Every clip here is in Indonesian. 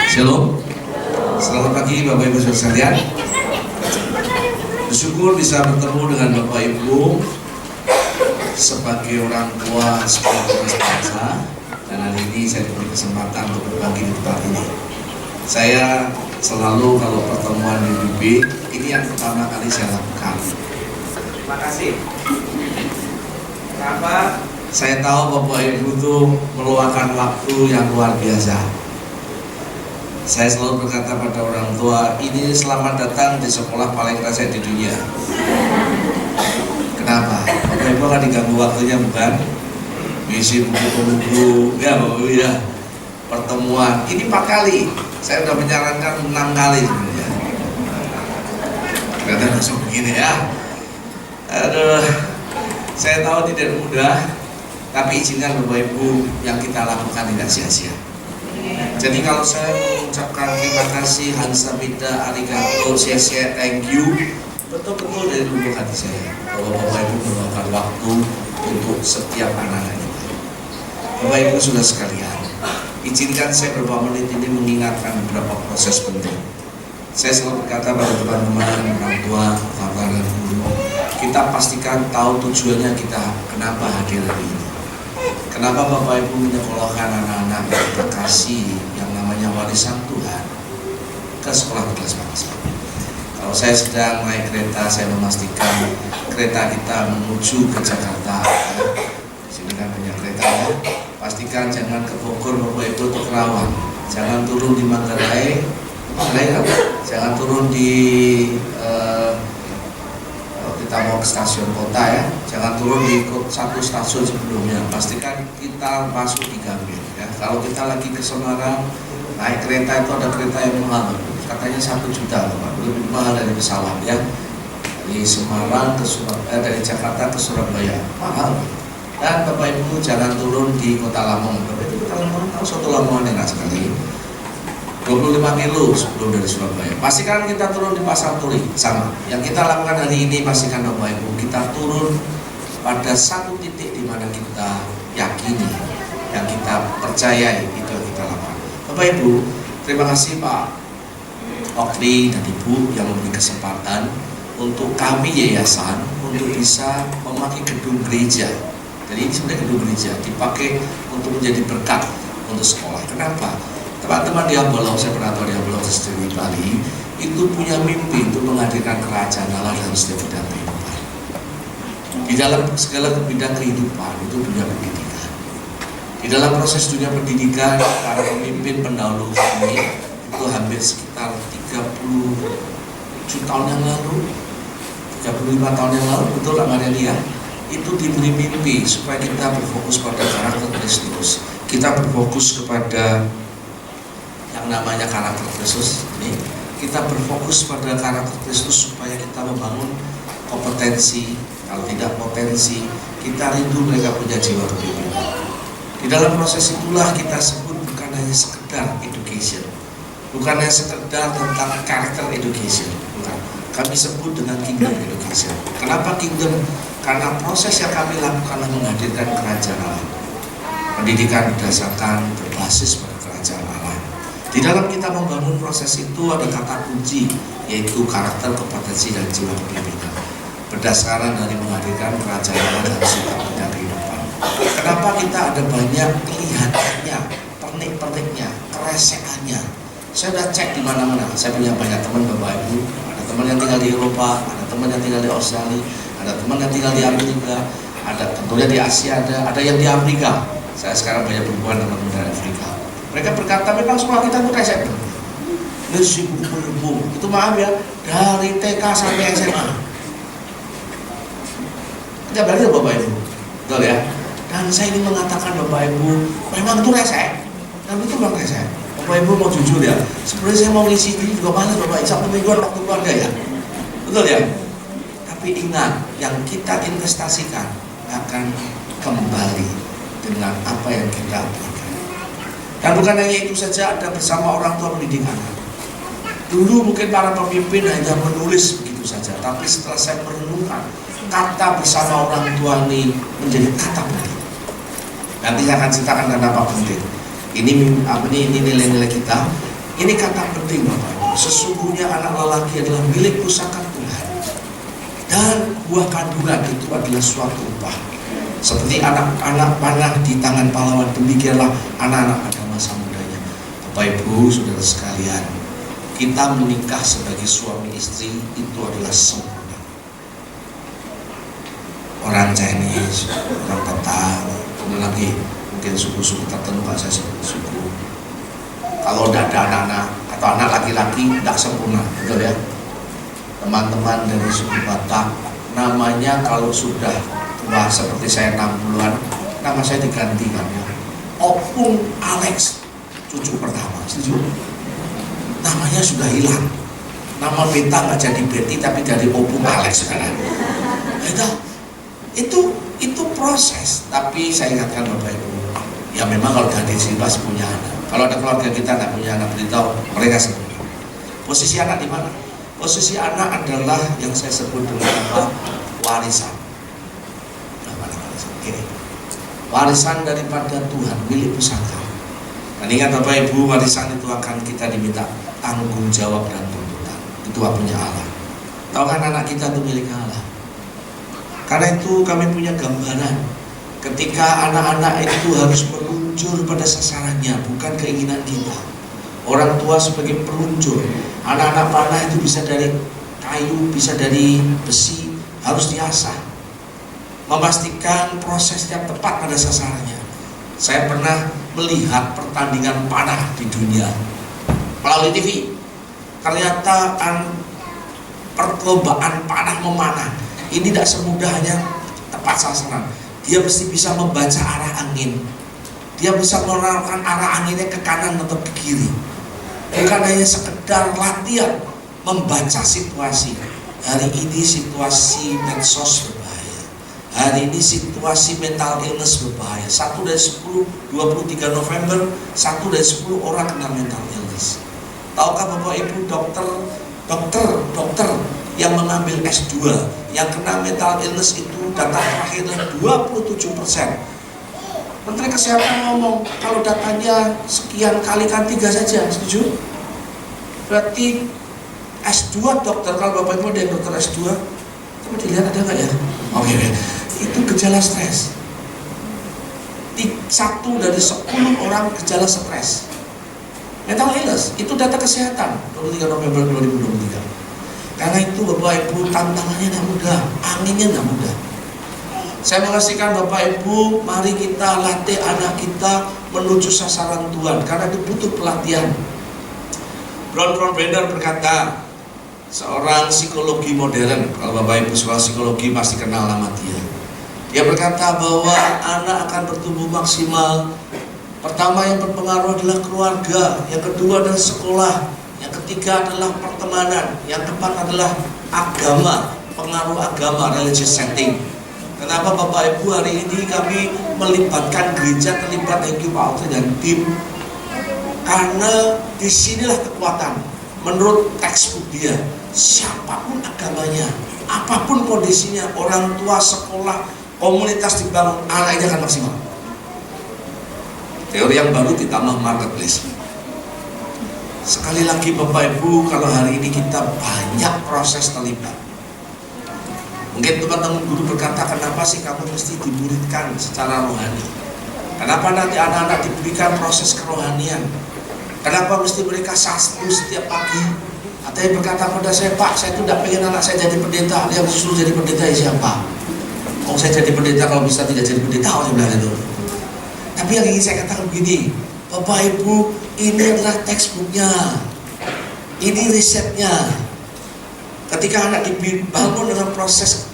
Shalom. Selamat pagi Bapak Ibu Saudara sekalian. Bersyukur bisa bertemu dengan Bapak Ibu sebagai orang tua sekolah bangsa. Dan hari ini saya diberi kesempatan untuk berbagi di tempat ini. Saya selalu kalau pertemuan di BB, ini yang pertama kali saya lakukan. Terima kasih. Kenapa? Saya tahu Bapak Ibu itu meluangkan waktu yang luar biasa. Saya selalu berkata pada orang tua, ini selamat datang di sekolah paling rasa di dunia. Kenapa? Bapak Ibu akan diganggu waktunya bukan? Misi buku-buku, ya Bapak Ibu ya. Pertemuan, ini 4 kali. Saya sudah menyarankan 6 kali sebenarnya. Ternyata langsung begini ya. Aduh, saya tahu tidak mudah, tapi izinkan Bapak Ibu yang kita lakukan tidak sia-sia. Jadi kalau saya mengucapkan terima kasih, hansamida, arigato, sia-sia, thank you, betul-betul dari lubuk hati saya bahwa Bapak Ibu meluangkan waktu untuk setiap anak-anak kita. Bapak Ibu sudah sekalian, izinkan saya beberapa menit ini mengingatkan beberapa proses penting. Saya selalu berkata pada teman-teman, orang tua, kakak dan guru, kita pastikan tahu tujuannya kita kenapa hadir hari ini. Kenapa Bapak Ibu menyekolahkan anak-anak yang terkasih yang namanya warisan Tuhan ke sekolah kelas bangsa? Kalau saya sedang naik kereta, saya memastikan kereta kita menuju ke Jakarta. Sini kan banyak kereta ya. Pastikan jangan ke Bogor Bapak Ibu atau Kerawang. Jangan turun di Manggarai, jangan turun di kita mau ke stasiun kota ya, jangan turun di satu stasiun sebelumnya. Pastikan kita masuk di Gambir ya. Kalau kita lagi ke Semarang naik kereta itu ada kereta yang mahal, katanya 1 juta lebih mahal dari pesawat ya. Dari Semarang ke dari Jakarta ke Surabaya mahal. Dan Bapak Ibu jangan turun di Kota Lamongan. Bapak Ibu Kota Lamongan tahu soto Lamongan enak sekali. 25 kilo sebelum dari Surabaya. Pastikan kita turun di Pasar Turi sama. Yang kita lakukan hari ini, pastikan Bapak Ibu kita turun pada satu titik di mana kita yakini, yang kita percayai itu yang kita lakukan. Bapak Ibu, terima kasih Pak Okli dan Ibu yang memberi kesempatan untuk kami yayasan untuk bisa memakai gedung gereja. Jadi ini sebenarnya gedung gereja dipakai untuk menjadi berkat untuk sekolah. Kenapa? Teman-teman di Ambolo, saya pernah tahu di Ambolo di Bali, itu punya mimpi untuk menghadirkan kerajaan Allah dalam setiap bidang kehidupan. Di dalam segala bidang kehidupan itu dunia pendidikan. Di dalam proses dunia pendidikan, para pemimpin pendahulu kami itu hampir sekitar 37 tahun yang lalu, 35 tahun yang lalu, betul Kak Marelia, itu diberi mimpi supaya kita berfokus pada karakter Kristus. Kita berfokus kepada yang namanya karakter Kristus ini, kita berfokus pada karakter Kristus supaya kita membangun kompetensi, kalau tidak potensi, kita rindu mereka punya jiwa kepemimpinan. Di dalam proses itulah kita sebut bukan hanya sekedar education, bukan hanya sekedar tentang karakter education, bukan. Kami sebut dengan kingdom education. Kenapa kingdom? Karena proses yang kami lakukan adalah menghadirkan kerajaan Allah. Pendidikan berdasarkan berbasis pada kerajaan Allah. Di dalam kita membangun proses itu ada kata kunci, yaitu karakter, kompetensi, dan jiwa kepemimpinan. Berdasarkan dari menghadirkan kerajaan Allah dalam setiap bidang kehidupan. Kenapa kita ada banyak kelihatannya, pernik-perniknya, keresekannya? Saya sudah cek di mana-mana. Saya punya banyak teman Bapak Ibu. Ada teman yang tinggal di Eropa, ada teman yang tinggal di Australia, ada teman yang tinggal di Amerika, ada tentunya di Asia, ada yang di Afrika. Saya sekarang banyak berhubungan dengan teman Afrika. Mereka berkata memang sekolah kita itu resep. Nasi buku-buku itu maaf ya, dari TK sampai SMA. Kita belajar Bapak Ibu, betul ya. Dan saya ingin mengatakan Bapak Ibu, memang itu resep. Dan itu memang resep. Bapak Ibu mau jujur ya, sebenarnya saya mau ngisi ini juga malas Bapak Ibu, Sabtu mingguan waktu keluarga ya. Betul ya. Tapi ingat, yang kita investasikan akan kembali dengan apa yang kita berikan. Dan bukan hanya itu saja, ada bersama orang tua pendidikan. Dulu mungkin para pemimpin hanya menulis begitu saja, tapi setelah saya merenungkan, kata bersama orang tua ini menjadi kata penting. Nanti saya akan ceritakan kenapa penting. Ini nilai-nilai kita. Ini kata penting Bapak Ibu. Sesungguhnya anak lelaki adalah milik pusaka Tuhan, dan buah kandungan itu adalah suatu upah. Seperti anak-anak panah di tangan pahlawan, demikianlah anak-anak pada masa mudanya. Bapak Ibu, saudara sekalian, kita menikah sebagai suami istri itu adalah sempurna. Orang Chinese, orang Tatar, kemudian lagi mungkin suku-suku tertentu, Pak, saya sebut suku. Kalau tidak ada anak-anak atau anak laki-laki tidak sempurna, betul ya? Teman-teman dari suku Batak, namanya kalau sudah tua seperti saya 60-an, nama saya digantikan ya, Opung Alex, cucu pertama, setuju? Namanya sudah hilang. Nama beta nggak jadi Betty tapi jadi Opung Alex sekarang. Itu proses. Tapi saya ingatkan Bapak Ibu, ya memang kalau gadis sini pasti punya anak. Kalau ada keluarga kita nggak punya anak, beritahu mereka sendiri. Posisi anak di mana? Posisi anak adalah yang saya sebut dengan apa? Warisan. Oke. Warisan daripada Tuhan, milik pusaka. Dan ingat Bapak Ibu, warisan itu akan kita diminta tanggung jawab dan tuntutan. Itu punya Allah. Tahu kan anak kita itu milik Allah. Karena itu kami punya gambaran ketika anak-anak itu harus meluncur pada sasarannya, bukan keinginan kita. Orang tua sebagai peluncur. Anak-anak panah itu bisa dari kayu, bisa dari besi, harus diasah, memastikan prosesnya tepat pada sasarannya. Saya pernah melihat pertandingan panah di dunia melalui TV. Ternyata perlombaan panah memanah ini tidak semudah hanya tepat sasaran. Dia mesti bisa membaca arah angin. Dia bisa mengarahkan arah anginnya ke kanan atau ke kiri. Bukan hanya sekedar latihan membaca situasi. Hari ini situasi medsos berbahaya. Hari ini situasi mental illness berbahaya. 1 dari 10, 23 November, 1 dari 10 orang kena mental illness. Tahukah Bapak Ibu, dokter yang mengambil S2 yang kena mental illness itu data terakhirnya 27%. Menteri Kesehatan ngomong kalau datanya sekian kalikan 3 saja, setuju? Berarti S2 dokter, kalau Bapak Ibu ada yang dokter S2, coba dilihat ada nggak ya? Oke. Itu gejala stres. 1 dari 10 orang gejala stres. Mental illness, itu data kesehatan 23 November 2023. Karena itu Bapak Ibu, tantangannya tidak mudah, anginnya tidak mudah. Saya memastikan Bapak Ibu, mari kita latih anak kita menuju sasaran Tuhan, karena itu butuh pelatihan. Brown Bender berkata, seorang psikologi modern, kalau Bapak Ibu sekolah psikologi pasti kenal nama dia. Dia berkata bahwa anak akan bertumbuh maksimal. Pertama yang berpengaruh adalah keluarga, yang kedua adalah sekolah, yang ketiga adalah pertemanan, yang keempat adalah agama, pengaruh agama, religious setting. Kenapa Bapak Ibu hari ini kami melibatkan gereja, terlibat thank you Pak Audrey dan tim? Karena disinilah kekuatan. Menurut textbook dia, siapapun agamanya, apapun kondisinya, orang tua, sekolah, komunitas dibangun, anaknya akan maksimal. Teori yang baru ditambah marketplace. Sekali lagi Bapak Ibu, kalau hari ini kita banyak proses terlibat. Mungkin teman-teman guru berkata, kenapa sih kamu mesti dimuridkan secara rohani? Kenapa nanti anak-anak diberikan proses kerohanian? Kenapa mesti mereka sastu setiap pagi? Ada yang berkata pada saya, Pak, saya itu tidak pengen anak saya jadi pendeta. Dia disuruh jadi pendeta ya siapa? Oh, saya jadi pendeta, kalau bisa tidak jadi pendeta, saya bilang itu. Tapi yang ingin saya katakan begini, Bapak Ibu, ini adalah textbooknya, ini risetnya. Ketika anak dibangun dengan proses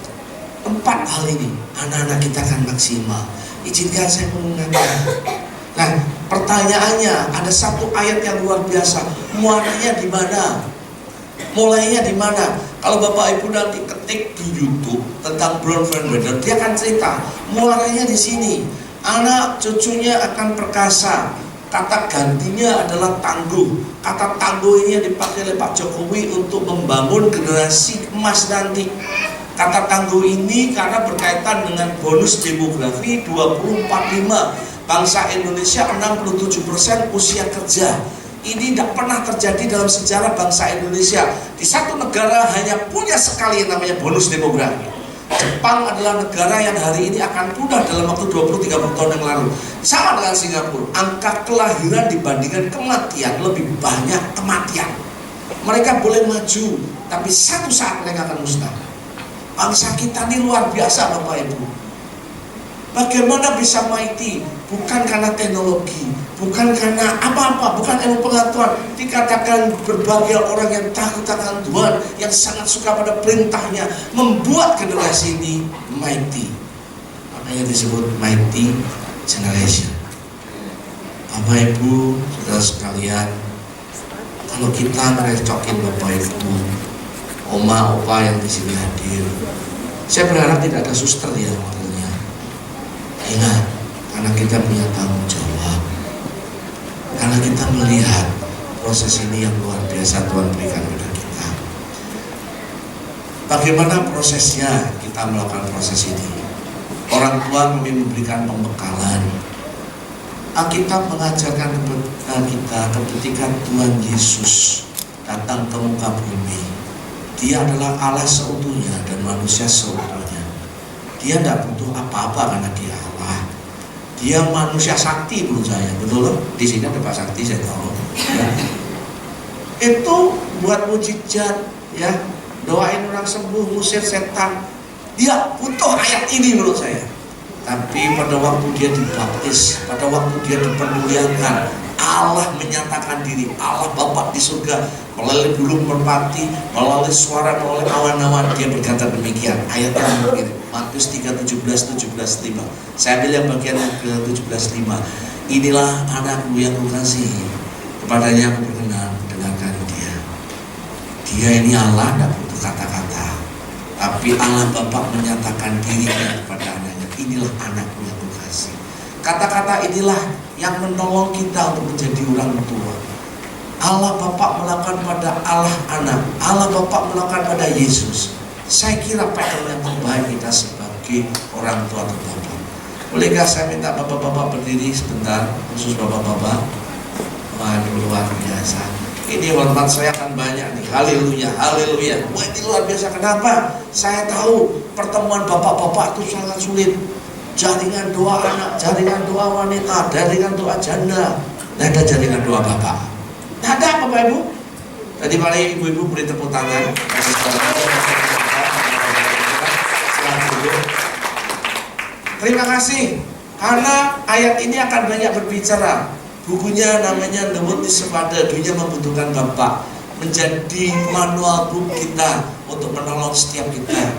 4 hal ini, anak-anak kita akan maksimal. Izinkan saya mengatakan. Nah, pertanyaannya, ada satu ayat yang luar biasa. Muaranya di mana? Mulainya di mana? Kalau Bapak Ibu nanti ketik di YouTube tentang Brown Bender, dia akan cerita. Muaranya di sini. Anak cucunya akan perkasa. Kata gantinya adalah tangguh. Kata tangguh ini yang dipakai oleh Pak Jokowi untuk membangun generasi emas nanti. Kata tangguh ini karena berkaitan dengan bonus demografi 2045. Bangsa Indonesia 67% usia kerja. Ini tidak pernah terjadi dalam sejarah bangsa Indonesia. Di satu negara hanya punya sekali yang namanya bonus demografi. Jepang adalah negara yang hari ini akan punah dalam waktu 20-30 tahun yang lalu. Sama dengan Singapura, angka kelahiran dibandingkan kematian lebih banyak kematian. Mereka boleh maju, tapi satu saat mereka akan musnah. Bangsa kita ini luar biasa Bapak Ibu. Bagaimana bisa mighty? Bukan karena teknologi, bukan karena apa-apa, bukan ilmu pengetahuan. Dikatakan berbagai orang yang takut akan Tuhan, yang sangat suka pada perintahnya, membuat generasi ini mighty. Makanya disebut mighty generation. Bapak Ibu, saudara sekalian, kalau kita merecokin Bapak Ibu, oma, opa yang di sini hadir, saya berharap tidak ada suster ya waktunya. Ingat, karena kita punya tanggung jawab, karena kita melihat proses ini yang luar biasa Tuhan berikan kepada kita. Bagaimana prosesnya kita melakukan proses ini? Orang tua kami memberikan pembekalan. Alkitab mengajarkan kepada kita ketika Tuhan Yesus datang ke muka bumi, Dia adalah Allah seutuhnya dan manusia seutuhnya. Dia tidak butuh apa-apa karena Dia Allah. Dia manusia sakti menurut saya, betul? Di sini ada Pak Sakti saya tahu. Ya. Itu buat mujizat, ya, doain orang sembuh, ngusir setan. Dia butuh ayat ini menurut saya. Tapi pada waktu dia dibaptis, pada waktu dia dipermuliakan, Allah menyatakan diri, Allah Bapa di surga, melalui burung merpati, melalui suara, melalui awan-awan, dia berkata demikian. Ayatnya begini, Matius 3:17-17:5. Saya ambil yang bagian ke 17:5. Inilah anakku yang kukasihi, kepadanya aku berkenan, dengarkan dia. Dia ini Allah, tidak butuh kata-kata, tapi Allah Bapa menyatakan dirinya kepada anaknya. Inilah anakku yang kukasihi. Kata-kata inilah yang menolong kita untuk menjadi orang tua. Allah Bapa melakukan pada Allah Anak, Allah Bapa melakukan pada Yesus. Saya kira pattern yang terbaik kita sebagai orang tua atau bapak. Bolehkah saya minta bapak-bapak berdiri sebentar, khusus bapak-bapak? Waduh, luar biasa. Ini hormat saya akan banyak nih. Haleluya, haleluya. Wah, ini luar biasa. Kenapa? Saya tahu pertemuan bapak-bapak itu sangat sulit. Jaringan doa anak, jaringan doa wanita, jaringan doa janda. Tidak ada jaringan doa bapak. Tidak ada Bapak Ibu. Tadi mari ibu-ibu beri tepuk tangan. Terima kasih. Karena ayat ini akan banyak berbicara. Bukunya namanya The Word is Father, dunia membutuhkan Bapak. Menjadi manual book kita untuk menolong setiap kita.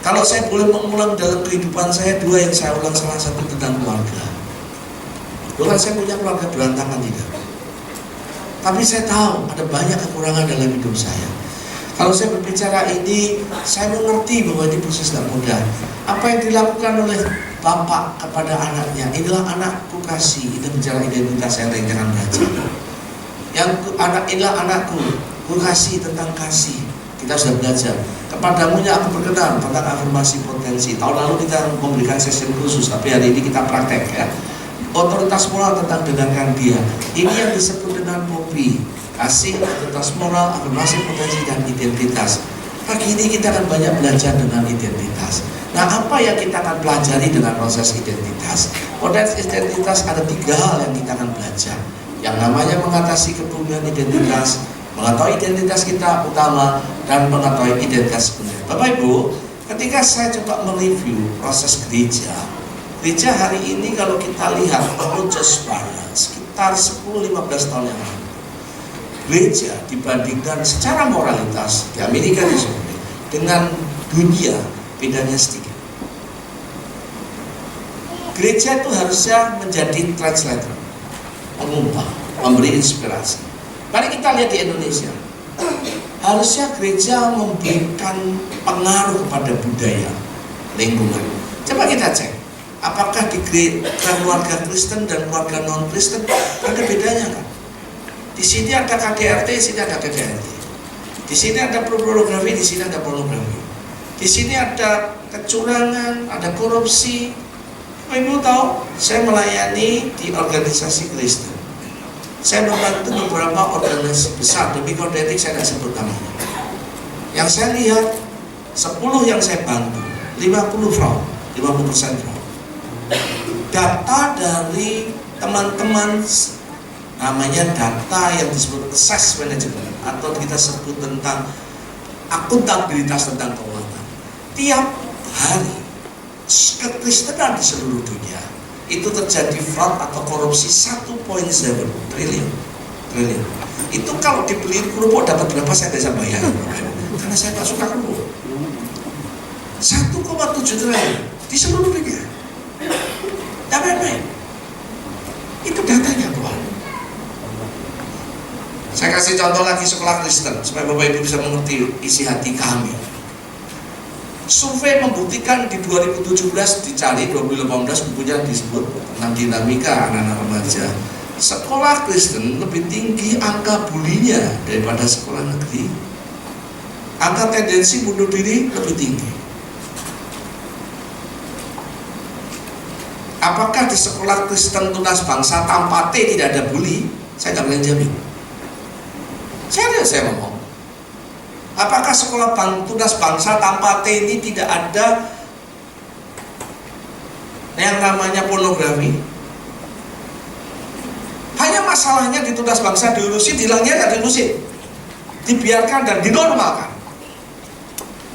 Kalau saya boleh mengulang dalam kehidupan saya, dua yang saya ulang, salah satu tentang keluarga. Bukan saya punya keluarga berantakan tidak. Tapi saya tahu ada banyak kekurangan dalam hidup saya. Kalau saya berbicara ini, saya mengerti bahwa ini proses tidak mudah. Apa yang dilakukan oleh bapak kepada anaknya, inilah anakku kasih, itu bicara identitas yang lain, jangan belajar. Yang anak inilah anakku, ku kasih tentang kasih. Kita sudah belajar. Kepadamunya aku berkenan tentang afirmasi potensi. Tahun lalu kita memberikan sesi khusus, tapi hari ini kita praktek ya. Otoritas moral tentang dengarkan dia. Ini yang disebut dengan POPI. Kasih, otoritas moral, afirmasi potensi, dan identitas. Pagi ini kita akan banyak belajar dengan identitas. Nah, apa yang kita akan pelajari dengan proses identitas? Proses identitas ada 3 hal yang kita akan belajar. Yang namanya mengatasi kebumian identitas, mengetahui identitas kita utama, dan mengetahui identitas sebenarnya. Bapak Ibu, ketika saya coba mereview proses gereja hari ini, kalau kita lihat sekitar 10-15 tahun yang lalu, gereja dibandingkan secara moralitas di Amerika dengan dunia bedanya sedikit. Gereja itu harusnya menjadi translator, pengubah, memberi inspirasi. Mari kita lihat di Indonesia. Harusnya gereja memberikan pengaruh kepada budaya, lingkungan. Coba kita cek, apakah di keluarga Kristen dan keluarga non-Kristen ada bedanya kan? Di sini ada KDRT, di sini ada KDRT. Di sini ada pornografi, di sini ada pornografi. Di sini ada kecurangan, ada korupsi. Ibu tahu, saya melayani di organisasi Kristen. Saya membantu beberapa organisasi besar, demi kode etik saya tidak sebut namanya. Yang saya lihat 10 yang saya bantu, 50 fraud, 50% fraud. Data dari teman-teman, namanya data yang disebut assess management, atau kita sebut tentang akuntabilitas tentang keuangan. Tiap hari kekristenan di seluruh dunia itu terjadi fraud atau korupsi 1,7 triliun. Itu kalau dibeli kerupuk dapat berapa saya bisa bayar, karena saya tak suka kerupuk. 1,7 triliun di seluruh dunia. Itu datanya, Tuhan. Saya kasih contoh lagi sekolah Kristen supaya Bapak Ibu bisa mengerti isi hati kami. Survei membuktikan di 2017 dicari 2018 bukunya disebut tentang dinamika anak-anak remaja. Sekolah Kristen lebih tinggi angka bulinya daripada sekolah negeri. Angka tendensi bunuh diri lebih tinggi. Apakah di sekolah Kristen tunas bangsa tanpa T tidak ada bully? Saya nggak boleh jamin. Saya ngomong. Apakah sekolah tunas bangsa tanpa T ini tidak ada yang namanya pornografi? Hanya masalahnya di tunas bangsa diurusin, hilangnya nggak diurusin, dibiarkan dan dinormalkan.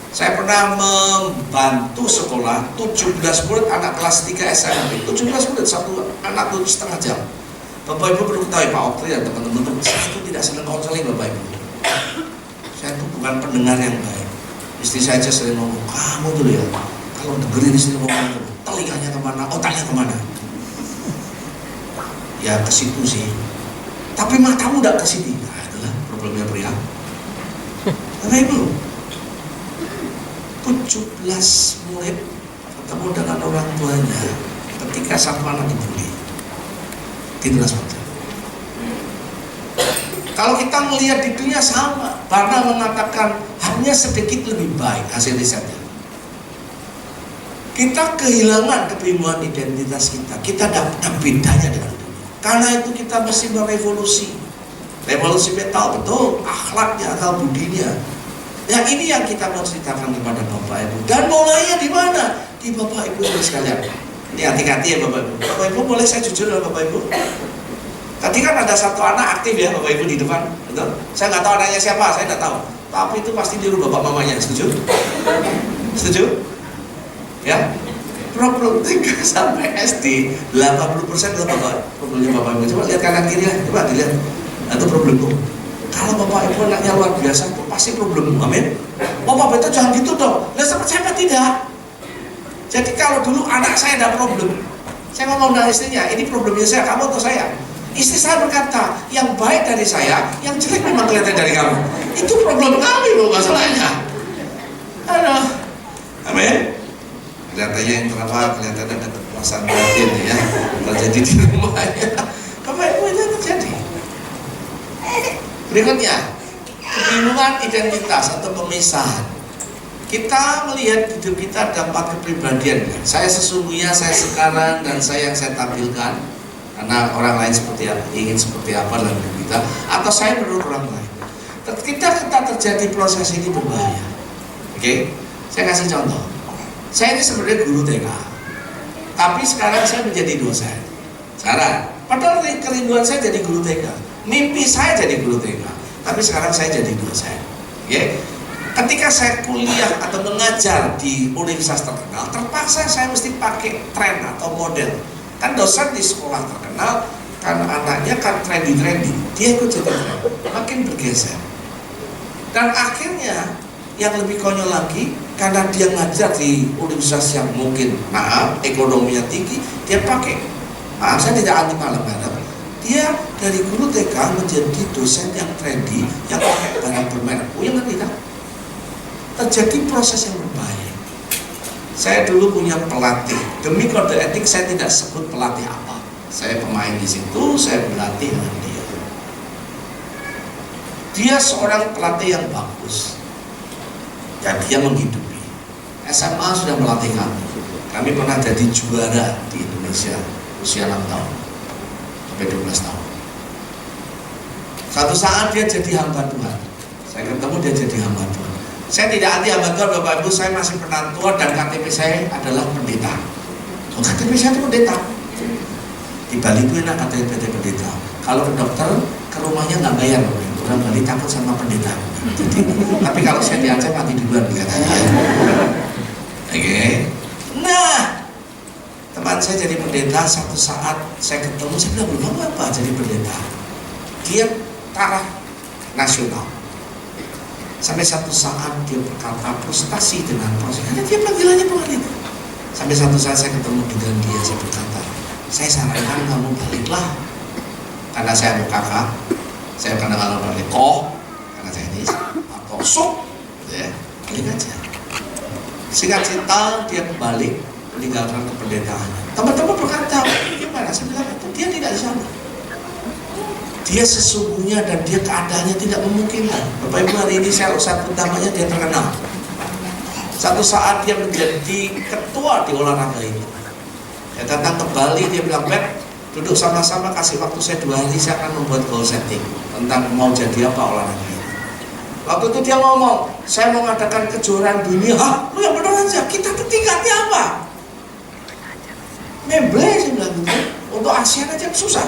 Saya pernah membantu sekolah 17 murid anak kelas 3 SMP, 17 murid, satu anak 1,5 jam. Bapak Ibu perlu ketahui, Pak Okri dan teman-teman, saya itu tidak senang konseling Bapak Ibu. Saya itu bukan pendengar yang baik. Istri saya aja sering ngomong, kamu tuh ya, kalau dengerin istri ngomong, telinganya kemana, otaknya kemana? Ya ke situ sih. Tapi matamu udah ke sini. Nah, itulah problemnya pria. Bapak Ibu, 17 murid ketemu dengan orang tuanya ketika satu anak dibully di kelas bangsa. Kalau kita melihat di dunia sama, Barna mengatakan hanya sedikit lebih baik hasil risetnya. Kita kehilangan kebingungan identitas kita. Kita dapat bedanya dengan dunia. Karena itu kita mesti berevolusi. Revolusi mental, betul, akhlaknya, akal budinya. Yang ini yang kita mau ceritakan kepada Bapak Ibu. Dan mulainya di mana? Di Bapak Ibu sekalian. Ini hati-hati ya Bapak Ibu. Bapak Ibu boleh saya jujur dengan Bapak Ibu? Tadi kan ada satu anak aktif ya Bapak Ibu di depan, betul? Saya nggak tahu anaknya siapa, saya nggak tahu. Tapi itu pasti niru bapak mamanya, setuju? Setuju? Ya? Problem 3 sampai SD 80% adalah bapak. Problemnya Bapak Ibu. Coba lihat kanan kiri lah, coba dilihat. Itu problemku. Kalau Bapak Ibu anaknya luar biasa, itu pasti problem. Amin. Bapak itu jangan gitu dong. Lah sama saya tidak. Jadi kalau dulu anak saya ada problem, saya ngomong dengan istrinya, ini problemnya saya, kamu atau saya? Istri saya berkata, yang baik dari saya, yang jelek memang kelihatan dari kamu. Itu problem kami loh masalahnya. Aduh, amin. Kelihatannya yang terapa, kelihatannya ada kekuasaan batin ya, terjadi di rumahnya. Bapak Ibu itu terjadi. Berikutnya, kebingungan identitas atau pemisahan. Kita melihat hidup kita ada 4 kepribadian. Saya sesungguhnya, saya sekarang, dan saya yang saya tampilkan. Karena orang lain seperti apa, ingin seperti apa dalam hidup kita, atau saya menurut orang lain. Kita terjadi proses ini berbahaya. Oke, saya kasih contoh. Saya ini sebenarnya guru TK, tapi sekarang saya menjadi dosen. Sekarang, padahal kerinduan saya jadi guru TK, mimpi saya jadi guru TK, tapi sekarang saya jadi dosen. Oke, ketika saya kuliah atau mengajar di universitas terkenal, terpaksa saya mesti pakai tren atau model. Kan dosen di sekolah terkenal, kan anaknya kan trendy, dia ikut jadi tren, makin bergeser. Dan akhirnya yang lebih konyol lagi, karena dia ngajar di universitas yang mungkin maaf ekonominya tinggi, dia pakai, maaf saya tidak anti malam-malam, dia dari guru TK menjadi dosen yang trendy, yang pakai barang bermerek. Yang tidak terjadi proses yang berbahaya. Saya dulu punya pelatih, demi kode etik saya tidak sebut pelatih apa. Saya pemain di situ, saya berlatih dengan dia. Dia seorang pelatih yang bagus, dan dia menghidupi. SMA sudah melatih kami. Kami pernah jadi juara di Indonesia usia 6 tahun sampai 12 tahun. Suatu saat dia jadi hamba Tuhan. Saya ketemu dia jadi hamba Tuhan. Saya tidak anti hamba Tuhan Bapak Ibu, saya masih penantua dan KTP saya adalah pendeta. KTP saya itu pendeta. Di Bali itu enak KTP pendeta. Kalau ke dokter, ke rumahnya nggak bayar. Orang Bali takut sama pendeta. Jadi, tapi kalau saya di Aceh mati duluan kelihatannya. Oke. Nah, teman saya jadi pendeta. Satu saat saya ketemu, saya bilang, "Kamu apa jadi pendeta?" Dia taraf nasional. Sampai satu saat dia berkata frustasi dengan proses, karena dia panggilannya Tuhan itu. Sampai satu saat saya ketemu dengan dia, saya berkata, "Saya sarankan kamu baliklah." Karena saya mau kakak, saya kadang-kadang balik karena saya ini atau sup, ya, balik aja. Singkat cerita, dia kembali meninggalkan kependetaannya. Teman-teman berkata, "Gimana?" Saya bilang, "Itu dia tidak di sana. Dia sesungguhnya dan dia keadaannya tidak memungkinkan." Bapak Ibu, hari ini saya satu utamanya dia terkenal. Satu saat dia menjadi ketua di olahraga itu. Dia datang ke Bali, dia bilang, "Bet, duduk sama-sama, kasih waktu saya 2 hari, saya akan membuat goal setting tentang mau jadi apa olahraga ini." Waktu itu dia ngomong, "Saya mau mengadakan kejuaraan dunia." "Hah? Lu yang benar aja, kita tuh tingkatnya apa?" "Memble," saya bilang gitu. "Untuk ASEAN aja susah."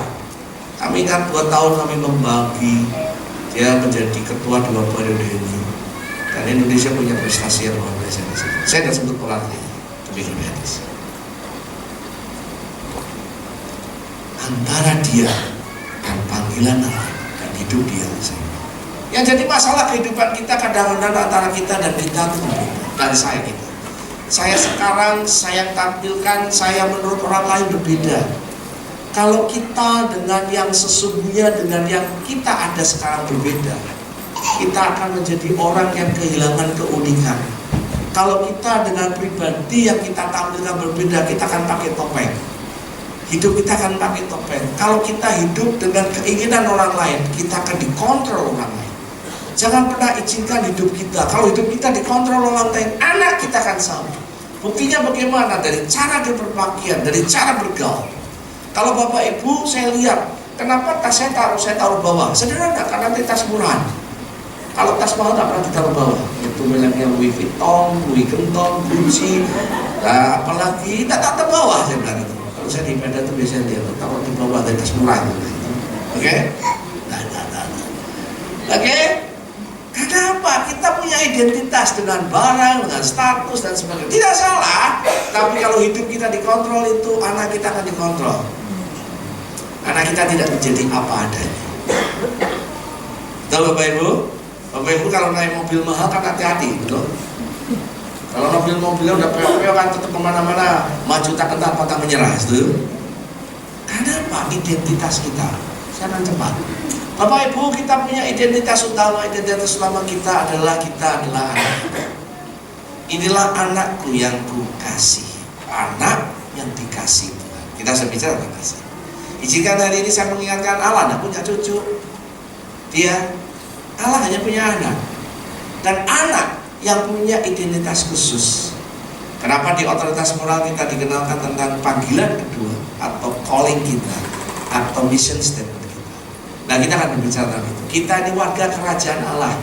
Kami ingat 2 tahun kami membagi, dia menjadi ketua 2 periode ini. Dan Indonesia punya prestasi yang luar biasa di sini. Saya tidak sebut pelatih, tapi gratis. Antara dia dan panggilan Allah dan hidup dia sama. Yang jadi masalah kehidupan kita kadang-kadang antara kita dan kita itu berbeda. Dan kita. Saya sekarang, saya tampilkan, saya menurut orang lain berbeda. Kalau kita dengan yang sesungguhnya, dengan yang kita ada sekarang berbeda, kita akan menjadi orang yang kehilangan keunikan. Kalau kita dengan pribadi yang kita tampilkan berbeda, kita akan pakai topeng. Hidup kita akan pakai topeng. Kalau kita hidup dengan keinginan orang lain, kita akan dikontrol orang lain. Jangan pernah izinkan hidup kita. Kalau hidup kita dikontrol orang lain, anak kita akan sama. Buktinya bagaimana? Dari cara dia berpakaian, dari cara bergaul. Kalau Bapak Ibu, saya lihat, kenapa tas saya taruh bawah? Sederhana, karena itu tas murahan. Kalau tas mahal tak pernah ditaruh bawah. Itu mereknya Louis Vuitton, Louis Vuitton, Gucci, nah, apalagi tak taruh bawah saya bilang itu. Kalau saya di Medan itu biasanya dia taruh di bawah dari tas murah itu. Oke? Oke? Kenapa? Kita punya identitas dengan barang, dengan status dan sebagainya. Tidak salah, tapi kalau hidup kita dikontrol itu, anak kita akan dikontrol. Anak kita tidak menjadi apa adanya. Betul Bapak Ibu? Bapak Ibu kalau naik mobil mahal kan hati-hati, betul? Kalau mobilnya udah peok-peok kan tetap kemana-mana, maju tak kental pantang menyerah, betul? Kenapa? Identitas kita sangat cepat. Bapak Ibu, kita punya identitas utama kita adalah anak. Inilah anakku yang ku kasih, anak yang dikasih Tuhan. Kita berbicara tentang kasih. Izinkan hari ini saya mengingatkan Allah tidak punya cucu. Allah hanya punya anak. Dan anak yang punya identitas khusus. Kenapa di otoritas moral kita dikenalkan tentang panggilan kedua atau calling kita atau mission statement kita. Nah, kita akan berbicara tentang itu. Kita ini warga kerajaan Allah.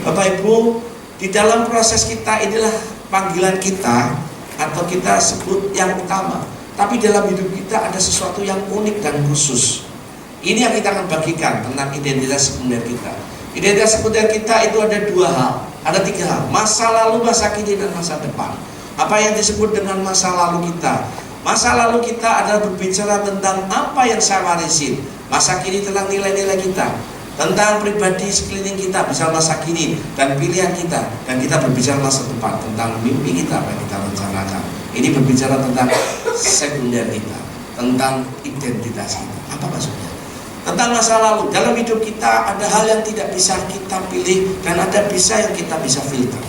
Bapak Ibu, di dalam proses kita inilah panggilan kita atau kita sebut yang utama. Tapi dalam hidup kita ada sesuatu yang unik dan khusus. Ini yang kita akan bagikan tentang identitas sekunder kita. Identitas sekunder kita itu ada 2 hal, ada 3 hal: masa lalu, masa kini, dan masa depan. Apa yang disebut dengan masa lalu kita? Masa lalu kita adalah berbicara tentang apa yang saya warisin. Masa kini tentang nilai-nilai kita, tentang pribadi sekeliling kita, bisa masa kini dan pilihan kita. Dan kita berbicara masa depan tentang mimpi kita, apa yang kita rencanakan. Ini berbicara tentang sekunder kita, tentang identitas kita. Apa maksudnya? Tentang masa lalu. Dalam hidup kita ada hal yang tidak bisa kita pilih dan ada yang kita bisa filter.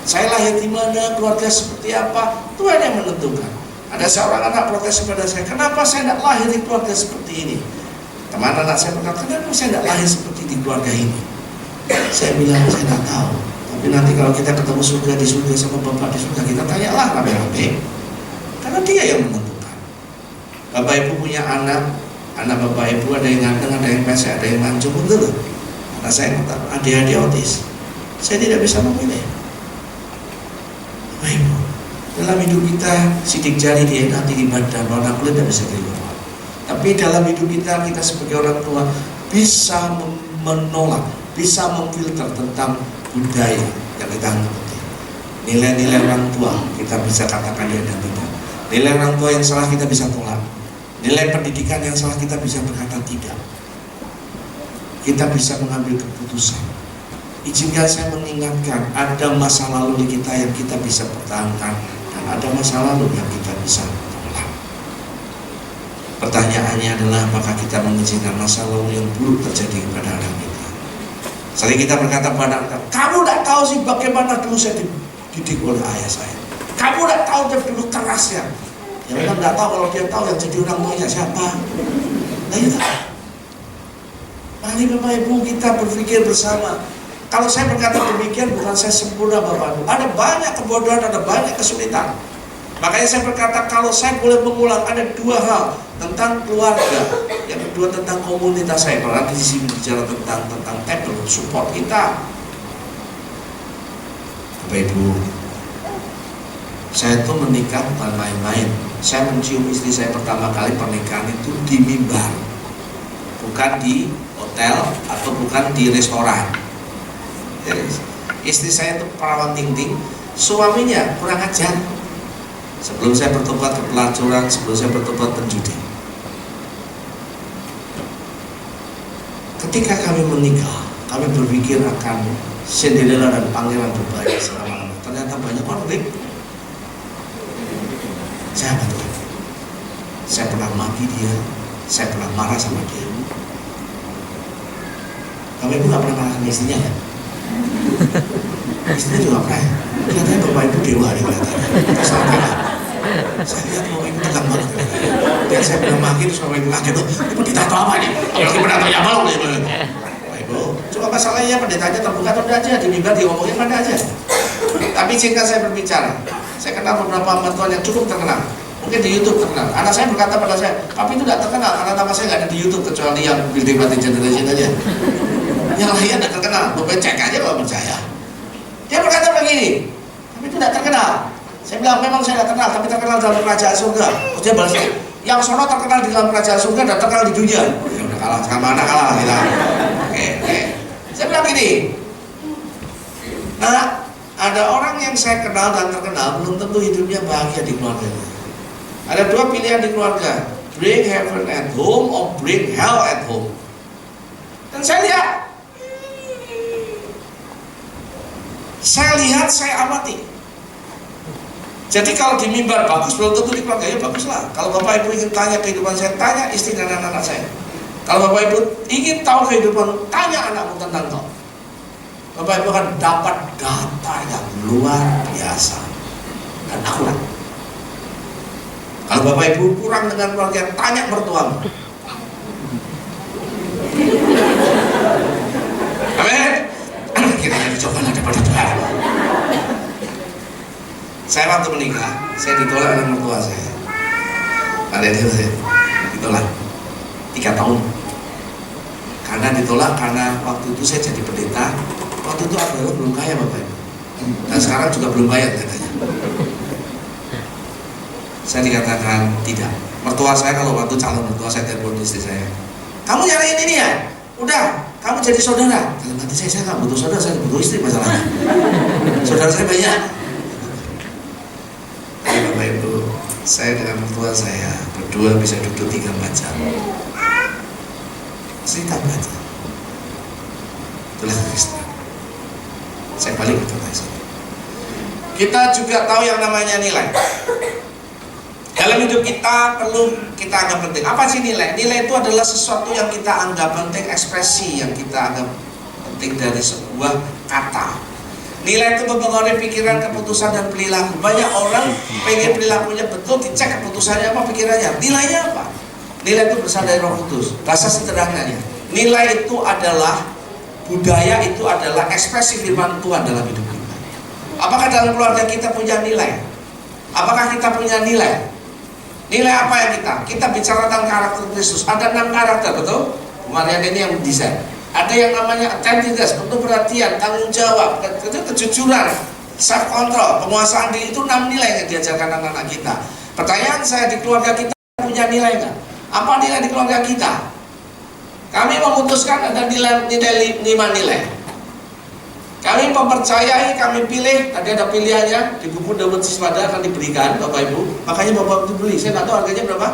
Saya lahir di mana, keluarga seperti apa, Tuhan yang menentukan. Ada seorang anak protes kepada saya, "Kenapa saya tidak lahir di keluarga seperti ini?" Teman anak saya berkata, "Kenapa saya tidak lahir seperti di keluarga ini?" Saya bilang, "Saya tidak tahu. Tapi nanti kalau kita ketemu surga di surga sama Bapak di surga, kita tanyalah rame-rame. Karena Dia yang menentukan." Bapak Ibu punya anak Anak bapak ibu ada yang ganteng, ada yang pesek, ada yang mancung, betul loh. Anak saya adik-adik autis, saya tidak bisa memilih. Bapak ibu, dalam hidup kita sidik jari DNA tinggi badan, warna kulit tidak bisa dirubah. Tapi dalam hidup kita sebagai orang tua bisa menolak, bisa memfilter tentang budaya yang kita anggap penting. Nilai-nilai orang tua kita bisa katakan ya dan tidak. Nilai orang tua yang salah kita bisa tolak. Nilai pendidikan yang salah kita bisa berkata tidak. Kita bisa mengambil keputusan. Izinkan saya mengingatkan, ada masa lalu di kita yang kita bisa pertahankan dan ada masa lalu yang kita bisa tolak. Pertanyaannya adalah, apakah kita mengizinkan masa lalu yang buruk terjadi kepada anak kita? Sering kita berkata pada anak, kamu tidak tahu sih bagaimana dulu saya dididik oleh ayah saya. Kamu tidak tahu dia dulu kerasnya. Ya memang tidak tahu, kalau dia tahu yang jadi orang tuanya siapa. Nah itu. Mari Bapak Ibu kita berpikir bersama. Kalau saya berkata demikian bukan saya sempurna Bapak Ibu. Ada banyak kebodohan, ada banyak kesulitan. Makanya saya berkata kalau saya boleh mengulang ada dua hal tentang keluarga, yang kedua tentang komunitas saya. Berarti di sini bicara tentang table support kita. Bapak Ibu, saya itu menikah bukan main-main. Saya mencium istri saya pertama kali pernikahan itu di mimbar, bukan di hotel atau bukan di restoran. Jadi, istri saya itu perawan ting-ting, suaminya kurang ajar. Sebelum saya bertobat ke pelacuran, sebelum saya bertobat penjudi. Ketika kami menikah, kami berpikir akan Cinderella dan pangeran berbaik selama-lamanya. Ternyata banyak konflik. Saya betul. Saya pernah maki dia, saya pernah marah sama dia. Bapak Ibu gak pernah marah sama istrinya ya? Istrinya juga pernah ya? Kelihatannya Bapak Ibu dewa nih kelihatannya. Saya lihat Bapak Ibu tegang banget. Dan saya pernah maki terus Bapak Ibu kaget tuh, ini pendeta atau apa nih? Apalagi pendeta yang malu nih. Bapak Ibu, cuma masalahnya pendetanya terbuka atau tidak aja, di mimbar diomongin mana aja. Tapi izinkan saya berbicara. Saya kenal beberapa hamba Tuhan yang cukup terkenal. Mungkin di YouTube terkenal. Anak saya berkata pada saya, tapi itu tidak terkenal karena nama saya nggak ada di YouTube kecuali yang Building Mati Generation aja. Yang lain tidak terkenal. Bapak cek aja kalau percaya. Dia berkata begini, tapi itu tidak terkenal. Saya bilang memang saya tidak terkenal, tapi terkenal dalam kerajaan surga. Terus dia balas, yang sono terkenal di dalam kerajaan surga dan terkenal di dunia. Ya udah kalah, sama anak kalah kita. Oke. Saya bilang gini. Nah, ada orang yang saya kenal dan terkenal belum tentu hidupnya bahagia di keluarganya. Ada dua pilihan di keluarga, bring heaven at home or bring hell at home. Dan saya lihat, saya amati. Jadi kalau di mimbar bagus, belum tentu di keluarga ya bagus lah. Kalau Bapak Ibu ingin tanya kehidupan saya, tanya istri dan anak-anak saya. Kalau Bapak Ibu ingin tahu kehidupan, tanya anakmu tentang kau. Bapak Ibu akan dapat data yang luar biasa dan akurat. Kalau Bapak Ibu kurang dengan keluarga, tanya mertuamu. Amin. Kiranya dicoba daripada Tuhan. Saya waktu menikah, saya ditolak oleh mertua saya. Kalian lihat saya ditolak 3 tahun. Karena ditolak karena waktu itu saya jadi pendeta. Waktu itu aku belum kaya Bapak Ibu. Dan sekarang juga belum kaya katanya. Saya dikatakan tidak. Mertua saya kalau waktu calon mertua saya telepon istri saya, kamu nyariin ini ya? Udah, kamu jadi saudara. Dalam hati saya nggak butuh saudara, saya butuh istri masalahnya. Saudara saya banyak. Tapi Bapak Ibu, saya dengan mertua saya berdua bisa duduk 3-4 jam. Cerita baca. Itulah Kristen. Saya balik ke teks. Kita juga tahu yang namanya nilai. Dalam hidup kita perlu kita anggap penting. Apa sih nilai? Nilai itu adalah sesuatu yang kita anggap penting, ekspresi yang kita anggap penting dari sebuah kata. Nilai itu mempengaruhi pikiran, keputusan, dan perilaku. Banyak orang pengen perilakunya betul, dicek keputusannya apa, pikirannya. Nilainya apa? Nilai itu berasal dari Roh Kudus. Bahasa sederhananya, nilai itu adalah budaya, itu adalah ekspresi firman Tuhan dalam hidup kita. Apakah dalam keluarga kita punya nilai? Apakah kita punya nilai? Nilai apa yang kita bicara tentang karakter Kristus. Ada 6 karakter, betul? Marian ini yang desain. Ada yang namanya attentiveness, penuh perhatian, tanggung jawab, kejujuran, self control, penguasaan diri. Itu 6 nilai yang diajarkan anak-anak kita. Pertanyaan saya, di keluarga kita punya nilai nggak? Apa nilai di keluarga kita? Kami memutuskan ada nilai 5 nilai. Kami mempercayai, kami pilih, tadi ada pilihannya di buku Daud Siswada akan diberikan Bapak Ibu. Makanya Bapak Ibu beli, saya nggak tahu harganya berapa.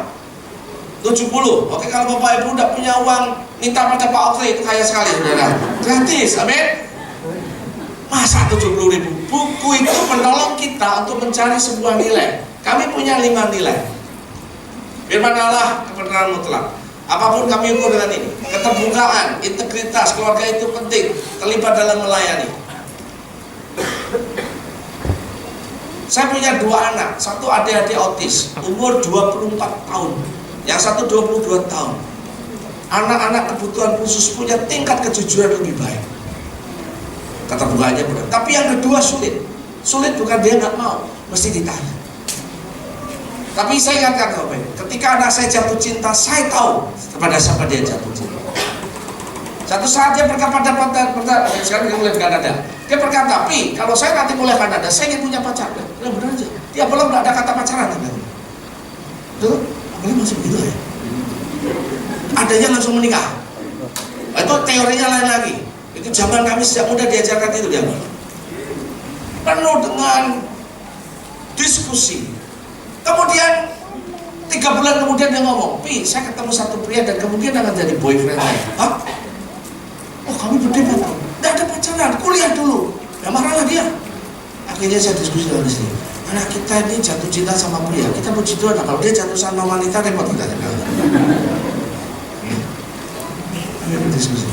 70. Oke, kalau Bapak Ibu udah punya uang, minta pada Pak Okri, itu kaya sekali saudara. Gratis, amin. Masa 70.000? Buku itu menolong kita untuk mencari sebuah nilai. Kami punya 5 nilai. Firman Allah, kebenaran mutlak. Apapun kami ukur dengan ini. Keterbukaan, integritas, keluarga itu penting. Terlibat dalam melayani. Saya punya 2 anak. Satu adik-adik autis, umur 24 tahun. Yang satu 22 tahun. Anak-anak kebutuhan khusus punya tingkat kejujuran lebih baik. Keterbukaannya berat. Tapi yang kedua sulit. Sulit bukan dia nggak mau, mesti ditanya. Tapi saya ingatkan Bapak, ketika anak saya jatuh cinta, saya tahu kepada siapa dia jatuh cinta. Satu saat dia berkata sekarang dia mulai ke Kanada. Dia berkata, Pi, kalau saya nanti mulai Kanada, saya ingin punya pacar. Ya benar aja. Dia belum ada kata pacaran. Betul? Apalagi masih begitu ya. Adanya langsung menikah. Itu teorinya lain lagi. Itu zaman kami sejak muda diajarkan itu dia. Penuh dengan diskusi. Kemudian 3 bulan kemudian dia ngomong, Pi, saya ketemu satu pria dan kemungkinan akan jadi boyfriend saya. Hah? Oh, kami berdebat. Tidak ada pacaran, kuliah dulu. Ya marahlah dia. Akhirnya saya diskusi dengan istri. Anak kita ini jatuh cinta sama pria. Kita puji Tuhan, kalau dia jatuh sama wanita repot kita. Kami berdiskusi.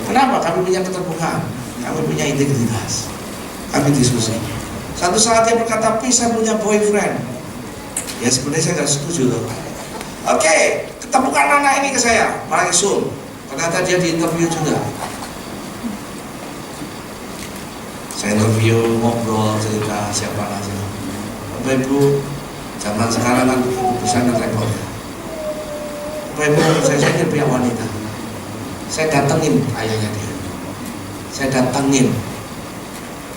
Kenapa? Kami punya keterbukaan, kami punya integritas. Kami diskusi. Satu saat dia berkata, Pi, saya punya boyfriend. Ya sebenarnya saya nggak setuju loh. Oke, ketemukan anak ini ke saya, Pak Isum. Ternyata dia di interview juga. Saya interview, ngobrol, cerita siapa aja. Bapak Ibu, zaman sekarang kan bisa repot. Bapak Ibu, saya pikir pihak wanita. Saya datengin ayahnya dia. Saya datengin.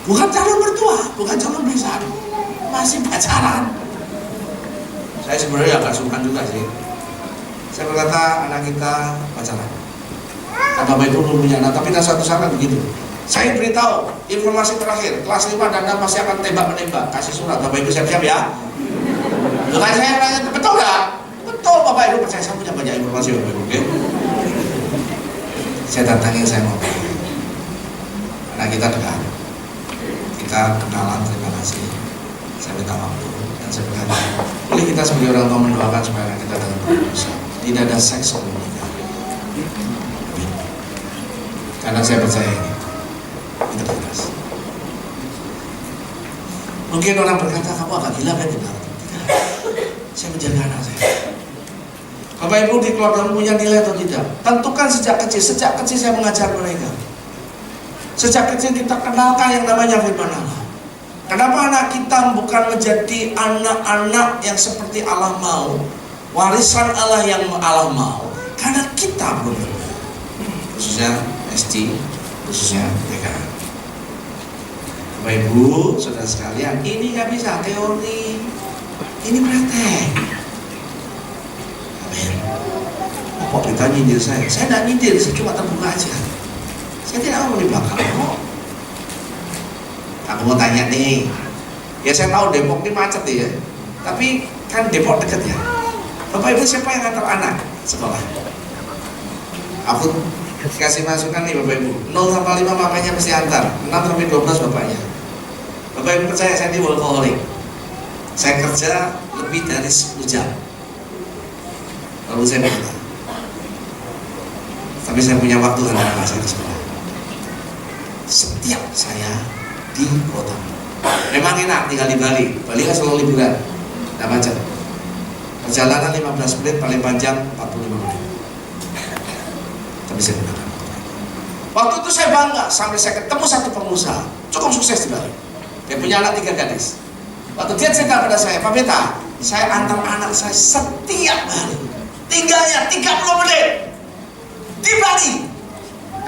Bukan calon mertua, bukan calon besan, masih pacaran. Saya sebenarnya agak sungkan juga sih. Saya berkata, anak kita pacaran. Kata Bapak Ibu belum punya anak, tapi suatu saat begitu. Saya beritahu informasi terakhir, kelas 5 dan 6 masih akan tembak-menembak. Kasih surat, Bapak Ibu siap-siap ya. Bukan saya nanya, betul nggak? Betul Bapak Ibu, percaya saya punya banyak informasi Bapak Ibu. Okay? Saya datangin, saya mau. Anak kita dekat. Kita kenalan, terima kasih. Saya minta waktu. Saya berkata, boleh kita sebagai orang tua mendoakan supaya anak kita dalam berusaha. Tidak ada seks sebelum menikah. Karena saya percaya ini integritas. Mungkin orang berkata, kamu agak gila kan? Tidak. Saya menjaga anak saya. Bapak Ibu di keluarga punya nilai atau tidak? Tentukan sejak kecil. Sejak kecil saya mengajar mereka. Sejak kecil kita kenalkan yang namanya firman Allah. Kenapa anak kita bukan menjadi anak-anak yang seperti Allah mau, warisan Allah yang Allah mau? Karena kita belum berubah. Khususnya SD, khususnya TK. Bapak Ibu, saudara sekalian, ini nggak bisa teori, ini praktek. Amin. Kok kita nyindir saya? Saya nggak nyindir, saya cuma terbuka aja. Saya tidak mau dibakar kok. Aku mau tanya nih, ya saya tahu Depok ini macet ya, tapi kan Depok dekat ya. Bapak Ibu siapa yang ngantar anak sekolah? Aku kasih masukan nih Bapak Ibu, 0 sampai 5 mamanya mesti antar, 6 sampai 12 bapaknya. Bapak Ibu percaya saya di workaholic. Saya kerja lebih dari 10 jam. Lalu saya pulang. Tapi saya punya waktu anak-anak saya ke sekolah. Setiap saya di kota. Memang enak tinggal di Bali. Bali kan selalu liburan, tidak macet. Perjalanan 15 menit, paling panjang 45 menit. Tapi saya gunakan. Waktu itu saya bangga sampai saya ketemu satu pengusaha cukup sukses di Bali. Dia punya anak 3 gadis. Waktu dia cerita pada saya, Pak Beta, Saya antar anak saya setiap hari. Tinggalnya 30 menit di Bali.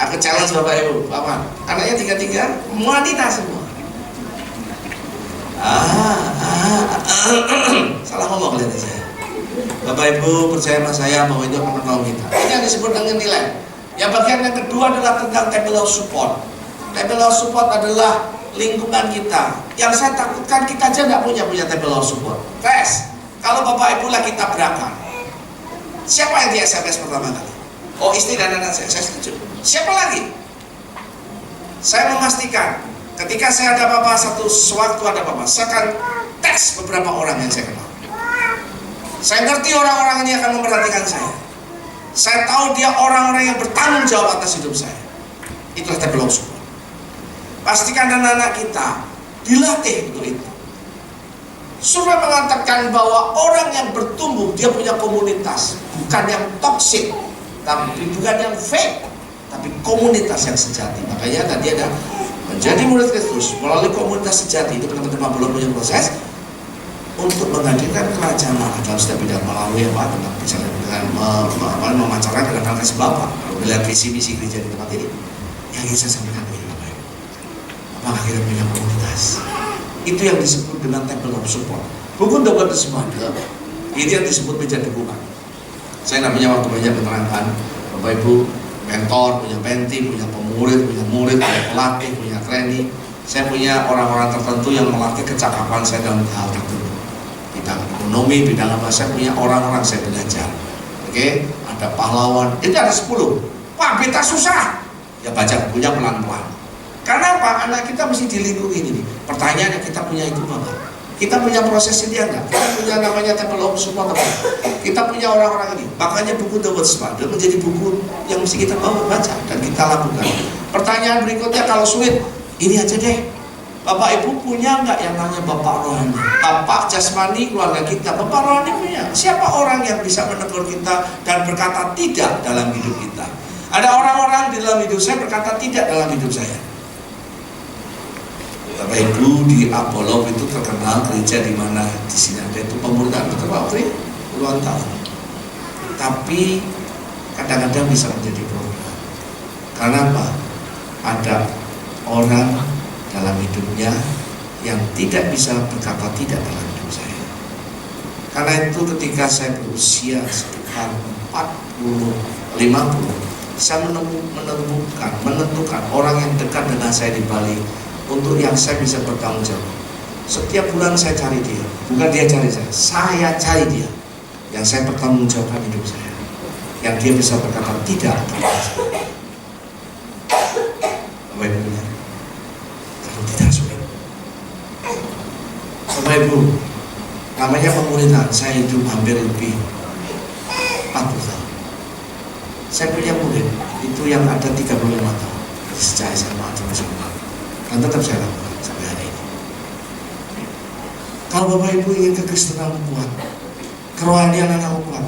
Aku challenge Bapak Ibu, Bapak, anaknya 3 wanita semua. Salah ngomong lihat saya. Bapak Ibu percaya sama saya bahwa itu akan menolong kita. Ini yang disebut dengan nilai. Yang bagian yang kedua adalah tentang table of support. Table of support adalah lingkungan kita. Yang saya takutkan kita aja nggak punya table of support. Tes, kalau Bapak Ibu lagi tabrakan, siapa yang di SMS pertama kali? Oh, istri dan anak saya setuju. Siapa lagi? Saya memastikan ketika saya ada apa-apa, sewaktu ada apa-apa, saya akan tes beberapa orang yang saya kenal. Saya ngerti orang-orang ini akan memperhatikan saya. Saya tahu dia orang-orang yang bertanggung jawab atas hidup saya. Itulah table of support. Pastikan anak-anak kita dilatih untuk itu. Survei mengatakan bahwa orang yang bertumbuh, dia punya komunitas, bukan yang toksik, tapi bukan yang fake, tapi komunitas yang sejati. Makanya tadi ada menjadi murid Kristus melalui komunitas sejati. Itu teman-teman belum punya proses untuk menghadirkan kerajaan Allah dalam setiap bidang melalui apa? Tentang bicara dengan memancarkan dengan kasih Bapa. Kalau melihat visi misi gereja di tempat ini, yang ingin saya sampaikan begini Bapak Ibu, apakah kita punya komunitas? Itu yang disebut dengan table of support. Bukan Dr. Desmanda, ini yang disebut meja dukungan. Saya namanya waktu banyak menerangkan, Bapak Ibu, mentor, punya penti, punya pemurid, punya murid, punya pelatih, punya trainee. Saya punya orang-orang tertentu yang melatih kecakapan saya dalam hal tertentu. Bidang ekonomi, bidang apa, saya punya orang-orang saya belajar. Oke, ada pahlawan, itu ada 10. Pak, beta susah. Ya baca bukunya pelan-pelan. Karena apa? Anak kita mesti dilindungi ini. Pertanyaannya, kita punya itu apa? Kita punya proses ini enggak? Kita punya namanya table of support apa? Kita punya orang-orang ini. Makanya buku The Word Smarter menjadi buku yang mesti kita baca dan kita lakukan. Pertanyaan berikutnya kalau sulit, ini aja deh. Bapak Ibu punya enggak yang namanya Bapak Rohani? Bapak jasmani keluarga kita, Bapak Rohani punya. Siapa orang yang bisa menegur kita dan berkata tidak dalam hidup kita? Ada orang-orang di dalam hidup saya berkata tidak dalam hidup saya. Bapak Ibu di Apollo itu terkenal gereja di mana di sini ada itu pemuridan betul puluhan tahun. Tapi kadang-kadang bisa menjadi problem. Karena apa? Ada orang dalam hidupnya yang tidak bisa berkata tidak dalam hidup saya. Karena itu ketika saya berusia sekitar 40-50, saya menentukan orang yang dekat dengan saya di Bali untuk yang saya bisa bertanggung jawab. Setiap bulan saya cari dia, bukan dia cari saya cari dia. Yang saya bertanggung jawabkan hidup saya, yang dia bisa berkata tidak kepada saya. Bapak Ibu, kalau tidak sulit. Bapak Ibu, namanya pemuridan. Saya hidup hampir lebih 40 tahun. Saya punya murid itu yang ada 35 tahun sejak SMA dan tetap saya lakukan sampai hari ini. Kalau Bapak Ibu ingin kekristenan kuat, kerohanian anak kuat,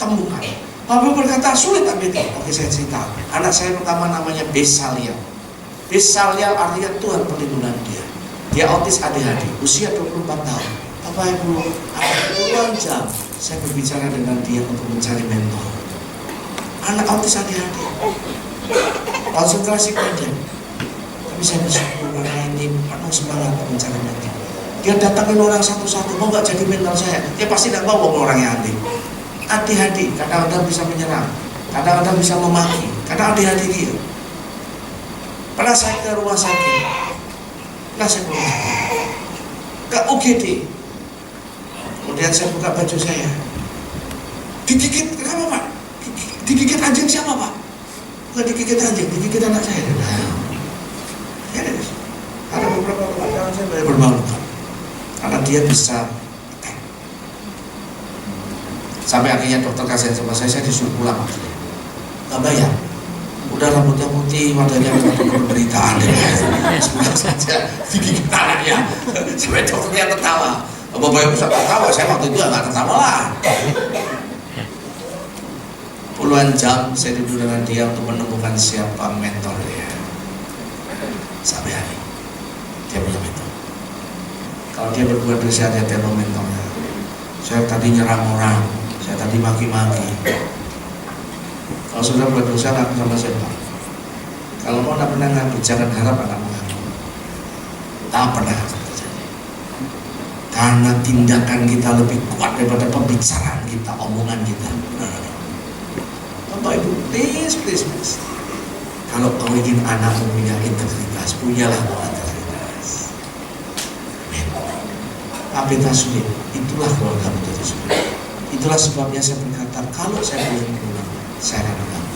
temukan. Bapak berkata sulit ambil itu. Oke, saya cerita. Anak saya pertama namanya Besalial. Besalial artinya Tuhan perlindungan dia. Dia autis ADHD, usia 24 tahun. Bapak Ibu, ada puluhan jam saya berbicara dengan dia untuk mencari mentor. Anak autis ADHD, konsentrasi pendek. Tapi saya bersyukur karena ini penuh semangat mencari mentor. Dia datangin orang satu-satu, mau nggak jadi mentor saya? Dia pasti tidak mau orang yang aneh. ADHD, kadang-kadang bisa menyerang, kadang-kadang bisa memaki, kadang ADHD dia. Pernah saya ke rumah sakit, ke UGD. Kemudian saya buka baju saya, digigit, kenapa Pak? Digigit anjing siapa Pak? Bukan digigit anjing, digigit anak saya. Ya, ada beberapa teman saya bermalukan karena dia bisa attack. Sampai akhirnya dokter kasihan sama saya disuruh pulang. Gak bayar. Udah rambutnya putih, wadahnya satu penderitaan. Sebenarnya saja digigit anaknya. Sampai dokternya tertawa. Bapak Ibu bisa tertawa, saya waktu itu gak tertawa lah. Puluhan jam saya duduk dengan dia untuk menemukan siapa mentor dia. Sampai hari ini dia punya mentor. Kalau dia berdua dosa, dia tembak mentornya. saya tadi nyerang orang, saya tadi maki-maki. Kalau sudah berdosa ngaku sama siapa? Kalau mau tidak pernah ngaku, jangan harap anak mengaku. Tak pernah terjadi. Karena tindakan kita lebih kuat daripada pembicaraan kita, omongan kita. Bapak Ibu, please. Kalau kau ingin anakmu punya integritas, punyalah integritas. Apakah sulit? Itulah keluarga menjadi sulit. Itulah sebabnya saya berkata, kalau saya boleh mengulang, saya akan ulang.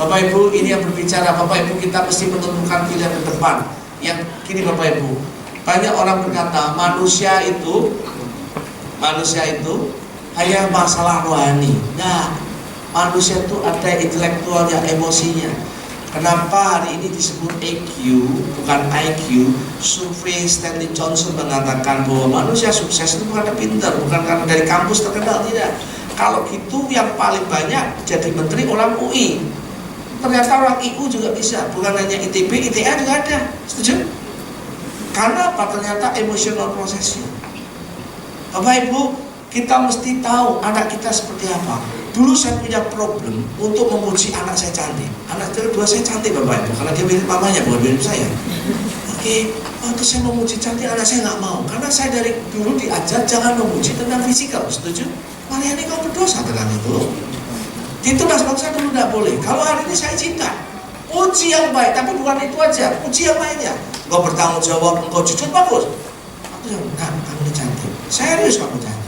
Bapak Ibu, ini yang berbicara. Bapak Ibu, kita mesti menentukan pilihan ke depan. Yang kini Bapak Ibu, banyak orang berkata manusia itu hanya masalah rohani. Nah, manusia itu ada intelektualnya, emosinya. Kenapa hari ini disebut EQ bukan IQ? Survei Stanley Johnson mengatakan bahwa manusia sukses itu bukan karena pintar, bukan karena dari kampus terkenal, tidak. Kalau gitu yang paling banyak jadi menteri orang UI. Ternyata orang IU juga bisa, bukan hanya ITB, ITA juga ada. Setuju? Karena apa? Ternyata emotional prosesnya. Bapak Ibu, kita mesti tahu anak kita seperti apa. Dulu saya punya problem untuk memuji anak saya cantik. Anak kedua saya cantik Bapak Ibu, karena dia mirip mamanya, bukan mirip saya. Oke, waktu saya memuji cantik anak saya nggak mau, karena saya dari dulu diajar jangan memuji tentang fisikal. Setuju? Mariani kau berdosa tentang itu. Itu mas bangsa dulu tidak boleh. Kalau hari ini saya cinta, puji yang baik, tapi bukan itu aja, puji yang lainnya. Kau bertanggung jawab, engkau jujur, bagus. Aku bilang, nah, kamu ini cantik. Serius kamu cantik.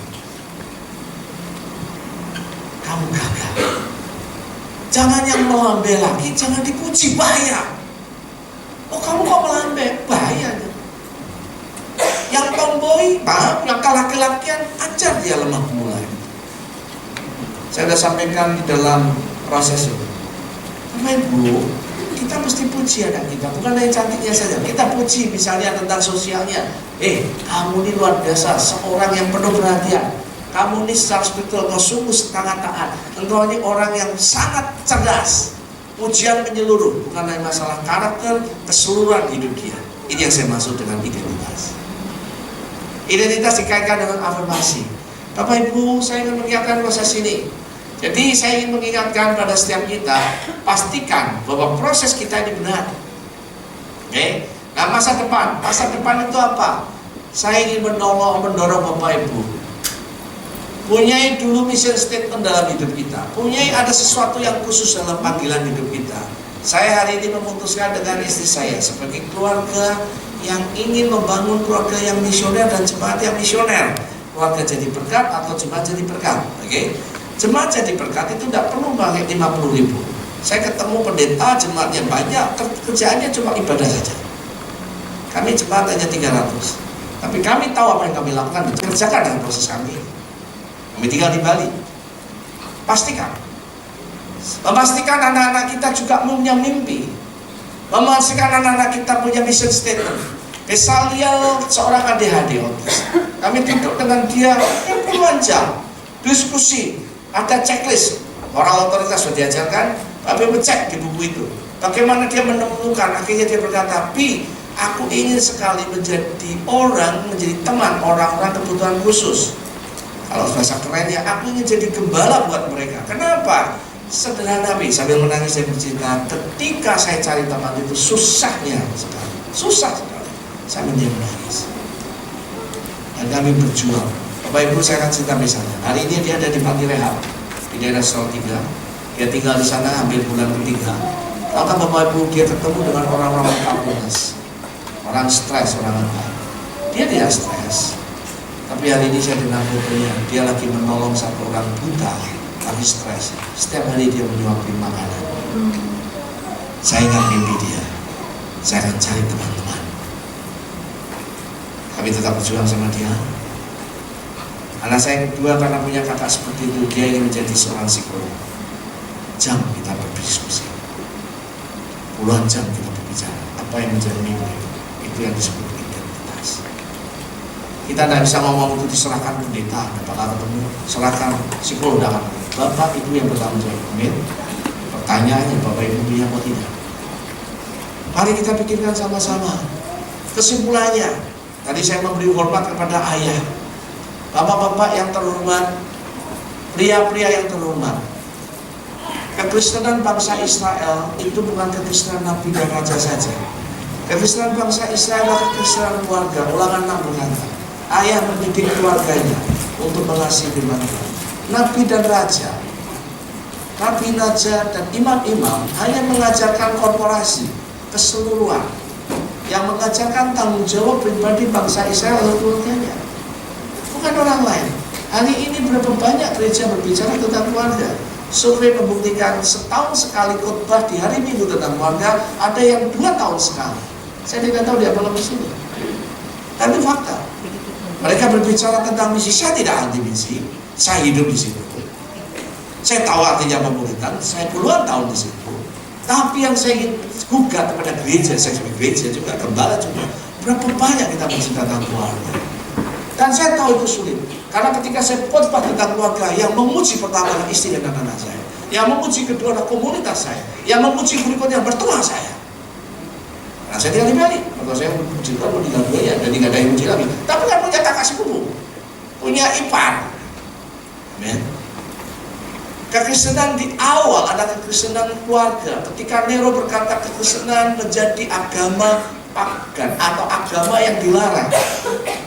Kamu gagal. Jangan yang melambai lagi, jangan dipuji, bahaya. Oh kamu kok melambai, bahaya. Yang tomboy, yang laki-lakian, ajar dia lemah mulai. Saya sudah sampaikan di dalam proses itu. Bapak Ibu, kita mesti puji anak kita, bukan hanya cantiknya saja. Kita puji misalnya tentang sosialnya. Kamu ini luar biasa, seorang yang penuh perhatian. Kamu ini secara spiritual, kau sungguh sangat taat. Engkau ini orang yang sangat cerdas. Pujian menyeluruh, bukan hanya masalah karakter, keseluruhan hidup dia. Ini yang saya maksud dengan identitas. Identitas dikaitkan dengan afirmasi. Bapak Ibu, saya ingin mengingatkan proses ini. Jadi saya ingin mengingatkan pada setiap kita, pastikan bahwa proses kita ini benar. Oke? Nah masa depan itu apa? Saya ingin mendorong Bapak Ibu. Punyai dulu mission statement dalam hidup kita. Punyai ada sesuatu yang khusus dalam panggilan hidup kita. Saya hari ini memutuskan dengan istri saya sebagai keluarga yang ingin membangun keluarga yang misioner dan jemaat yang misioner. Keluarga jadi berkat atau jemaat jadi berkat. Oke? Jemaat jadi berkat itu tidak perlu pakai 50.000. Saya ketemu pendeta jemaatnya banyak, kerjaannya cuma ibadah saja. Kami jemaat hanya 300. Tapi kami tahu apa yang kami lakukan, kerjakan dengan proses kami. Kami tinggal di Bali. Memastikan anak-anak kita juga punya mimpi. Memastikan anak-anak kita punya mission statement. Misalnya seorang ADHD autis, kami duduk dengan dia puluhan jam, diskusi, ada checklist. Orang otoritas sudah diajarkan, kami mencek di buku itu. Bagaimana dia menemukan, akhirnya dia berkata, Pi, aku ingin sekali menjadi teman orang-orang kebutuhan khusus. Kalau bahasa keren ya, aku ingin jadi gembala buat mereka. Kenapa? Sederhana, Pi, sambil menangis saya bercerita, ketika saya cari teman itu susahnya sekali. Susah sekali. Saya menangis. Dan kami berjuang. Bapak Ibu, saya akan cerita misalnya. Hari ini dia ada di panti rehab di daerah Salatiga. Dia tinggal di sana hampir bulan ketiga. Maka Bapak Ibu, dia ketemu dengan orang-orang kapolres, orang stres, orang apa. Dia tidak stres. Tapi hari ini saya dengar fotonya, dia lagi menolong satu orang buta, lagi stres. Setiap hari dia menyuapin makanan. Saya ingat mimpi dia. Saya akan cari teman-teman. Kami tetap berjuang sama dia. Anak saya yang kedua karena punya kakak seperti itu, dia ingin menjadi seorang psikolog. Jam kita berdiskusi, puluhan jam kita berbicara. Apa yang menjadi mimpi itu yang disebut identitas. Kita tidak bisa ngomong itu diserahkan pendeta, tidak bakal ketemu. Serahkan psikolog, tidak akan. Bapak Ibu yang bertanggung jawab. Amin. Pertanyaannya, Bapak Ibu punya apa tidak? Mari kita pikirkan sama-sama. Kesimpulannya, tadi saya memberi hormat kepada ayah. Bapak-bapak yang terhormat, pria-pria yang terhormat, kekristenan bangsa Israel itu bukan kekristenan nabi dan raja saja. Kekristenan bangsa Israel adalah kekristenan keluarga. Ulangan 6 berkata, ayah mendidik keluarganya untuk mengasihi firman Tuhan. Nabi dan raja, nabi, raja, dan imam-imam hanya mengajarkan korporasi keseluruhan, yang mengajarkan tanggung jawab pribadi bangsa Israel oleh keluarganya, bukan orang lain. Hari ini berapa banyak gereja berbicara tentang keluarga? Survei membuktikan setahun sekali khotbah di hari Minggu tentang keluarga, ada yang 2 tahun sekali. Saya tidak tahu dia apa di sini, tapi fakta. Mereka berbicara tentang misi. Saya tidak anti misi, saya hidup di situ. Saya tahu artinya pemuritan, saya puluhan tahun di situ. Tapi yang saya ingin gugat kepada gereja, saya sebagai gereja juga, gembala juga, berapa banyak kita bercerita tentang keluarga. Dan saya tahu itu sulit, karena ketika saya khotbah tentang keluarga, yang memuji pertama adalah istri dan anak-anak saya, yang memuji kedua adalah komunitas saya, yang memuji berikutnya mertua saya. Nah, saya tinggal di Bali, mertua saya memuji Tuhan, meninggal dunia, jadi nggak ada yang memuji lagi. Tapi kan punya kakak sepupu, punya ipar. Amen. Kekristenan di awal adalah kekristenan keluarga. Ketika Nero berkata kekristenan menjadi agama pagan atau agama yang dilarang,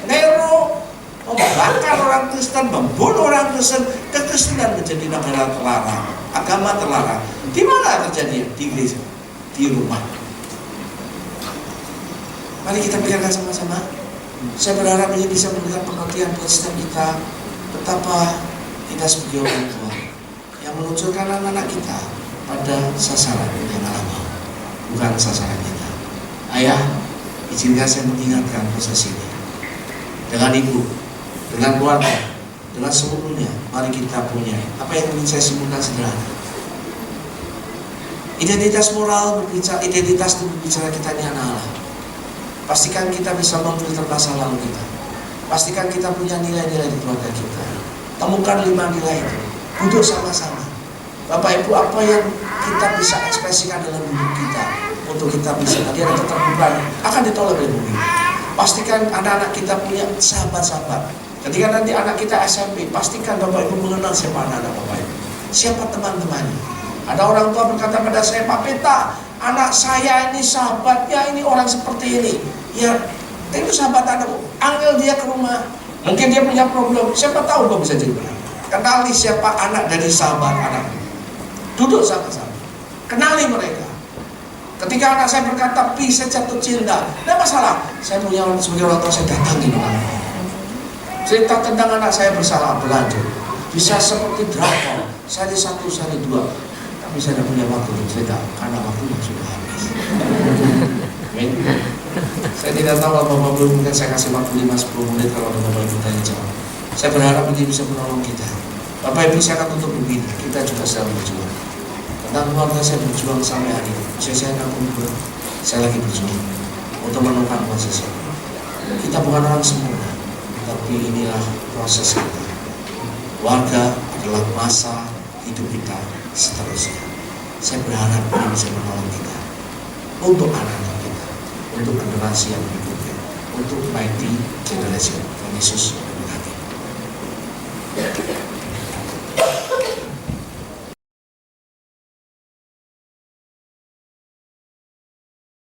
Nero membakar orang Kristen, membunuh orang Kristen. Kekristenan menjadi negara terlarang, agama terlarang. Di mana terjadi? Di gereja, di rumah. Mari kita pikirkan sama-sama. Saya berharap ini bisa memberikan pengertian buat setiap kita, betapa kita sebagai orang tua yang meluncurkan anak-anak kita pada sasaran yang Allah, bukan sasaran kita. Ayah, izinkan saya mengingatkan proses ini. Dengan ibu, dengan keluarga, dengan seluruhnya, mari kita punya apa yang ingin saya sebutkan sederhana. Identitas moral berbicara, identitas itu berbicara kita ini anak Allah. Pastikan kita bisa memfilter masa lalu kita. Pastikan kita punya nilai-nilai di keluarga kita. Temukan 5 nilai itu. Duduk sama-sama. Bapak Ibu, apa yang kita bisa ekspresikan dalam hidup kita untuk kita bisa tadi ada keterbukaan akan ditolak oleh bumi. Pastikan anak-anak kita punya sahabat-sahabat. Ketika nanti anak kita SMP, pastikan Bapak Ibu mengenal siapa anak-anak Bapak Ibu, siapa teman-temannya. Ada orang tua berkata pada saya, Pak Peta, anak saya ini sahabatnya ini orang seperti ini. Ya, itu sahabat anakku. Panggil dia ke rumah. Mungkin dia punya problem. Siapa tahu kok bisa jadi. Kenali siapa anak dari sahabat anakku. Duduk sama-sama. Kenali mereka. Ketika anak saya berkata, Pi, saya jatuh cinta. Tidak masalah. Saya punya orang sebagai orang tua, saya datangin orang. Cerita tentang anak saya bersalah berlanjut. Bisa seperti drakor. Seri 1, seri 2. Tapi saya tidak punya waktu untuk cerita karena waktunya sudah habis. Amin. Saya tidak tahu apa Bapak mungkin saya kasih waktu 5-10 menit kalau ada Bapak Ibu tanya jawab. Saya berharap ini bisa menolong kita. Bapak Ibu, saya akan tutup begini. Kita juga sedang berjuang. Tentang keluarga saya berjuang sampai hari ini. Saya 62. Saya lagi berjuang untuk menemukan proses ini. Kita bukan orang sempurna, tapi inilah proses kita. Keluarga adalah masa hidup kita seterusnya. Saya berharap ini bisa menolong kita untuk anak-anak kita, untuk generasi yang berikutnya, untuk mighty generation. Tuhan Yesus